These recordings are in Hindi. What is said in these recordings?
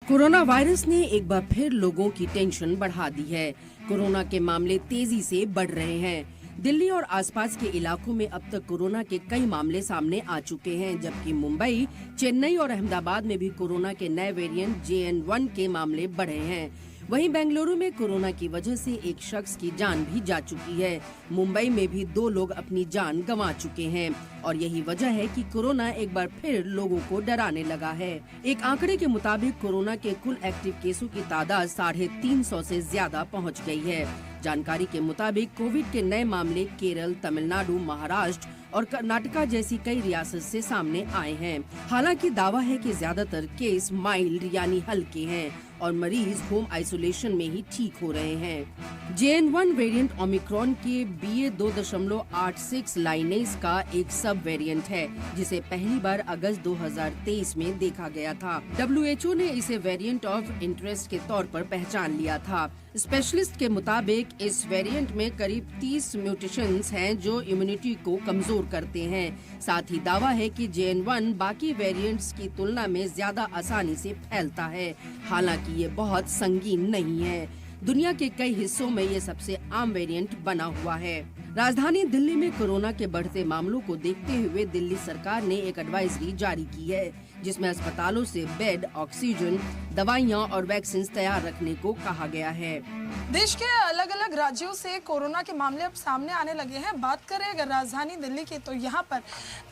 कोरोना वायरस ने एक बार फिर लोगों की टेंशन बढ़ा दी है। कोरोना के मामले तेजी से बढ़ रहे हैं। दिल्ली और आसपास के इलाकों में अब तक कोरोना के कई मामले सामने आ चुके हैं, जबकि मुंबई, चेन्नई और अहमदाबाद में भी कोरोना के नए वेरिएंट JN1 के मामले बढ़े हैं। वहीं बेंगलुरु में कोरोना की वजह से एक शख्स की जान भी जा चुकी है। मुंबई में भी 2 लोग अपनी जान गंवा चुके हैं और यही वजह है कि कोरोना एक बार फिर लोगों को डराने लगा है। एक आंकड़े के मुताबिक कोरोना के कुल एक्टिव केसों की तादाद 350 से ज्यादा पहुंच गई है। जानकारी के मुताबिक कोविड के नए मामले केरल, तमिलनाडु, महाराष्ट्र और कर्नाटका जैसी कई रियासत से सामने आए हैं। हालांकि दावा है कि ज्यादातर केस माइल्ड यानी हल्के हैं और मरीज होम आइसोलेशन में ही ठीक हो रहे हैं। JN1 वेरिएंट ओमिक्रॉन के BA.2.86 लाइनेज का एक सब वेरिएंट है, जिसे पहली बार अगस्त 2023 में देखा गया था। WHO ने इसे वेरिएंट ऑफ इंटरेस्ट के तौर पर पहचान लिया था। स्पेशलिस्ट के मुताबिक इस वेरिएंट में करीब 30 म्यूटेशंस हैं जो इम्यूनिटी को कमजोर करते हैं। साथ ही दावा है कि JN1 बाकी वेरिएंट्स की तुलना में ज्यादा आसानी से फैलता है। हालांकि ये बहुत संगीन नहीं है। दुनिया के कई हिस्सों में ये सबसे आम वेरिएंट बना हुआ है। राजधानी दिल्ली में कोरोना के बढ़ते मामलों को देखते हुए दिल्ली सरकार ने एक एडवाइजरी जारी की है, जिसमें अस्पतालों से बेड, ऑक्सीजन, दवाइयां और वैक्सीन तैयार रखने को कहा गया है। देश के अलग अलग राज्यों से कोरोना के मामले अब सामने आने लगे हैं। बात करें अगर राजधानी दिल्ली की, तो यहाँ पर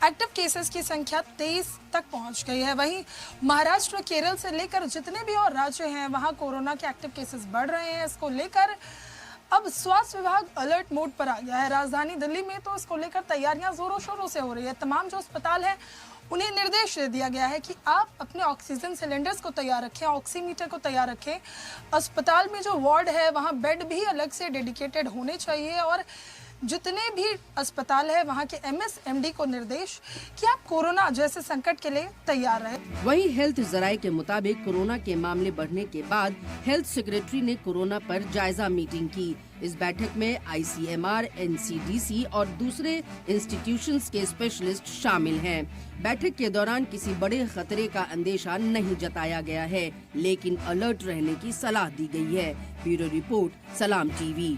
एक्टिव केसेस की संख्या 23 तक पहुँच गई है। वहीं महाराष्ट्र, केरल से लेकर जितने भी और राज्य हैं, वहाँ कोरोना के एक्टिव केसेस बढ़ रहे हैं। इसको लेकर अब स्वास्थ्य विभाग अलर्ट मोड पर आ गया है। राजधानी दिल्ली में तो इसको लेकर तैयारियां जोरों शोरों से हो रही है। तमाम जो अस्पताल हैं, उन्हें निर्देश दे दिया गया है कि आप अपने ऑक्सीजन सिलेंडर्स को तैयार रखें, ऑक्सीमीटर को तैयार रखें। अस्पताल में जो वार्ड है, वहाँ बेड भी अलग से डेडिकेटेड होने चाहिए और जितने भी अस्पताल है, वहाँ के MSMD को निर्देश कि आप कोरोना जैसे संकट के लिए तैयार रहे। वहीं हेल्थ जराये के मुताबिक कोरोना के मामले बढ़ने के बाद हेल्थ सेक्रेटरी ने कोरोना पर जायजा मीटिंग की। इस बैठक में ICMR, NCDC और दूसरे इंस्टीट्यूशंस के स्पेशलिस्ट शामिल हैं। बैठक के दौरान किसी बड़े खतरे का अंदेशा नहीं जताया गया है, लेकिन अलर्ट रहने की सलाह दी गई है। ब्यूरो रिपोर्ट, सलाम TV।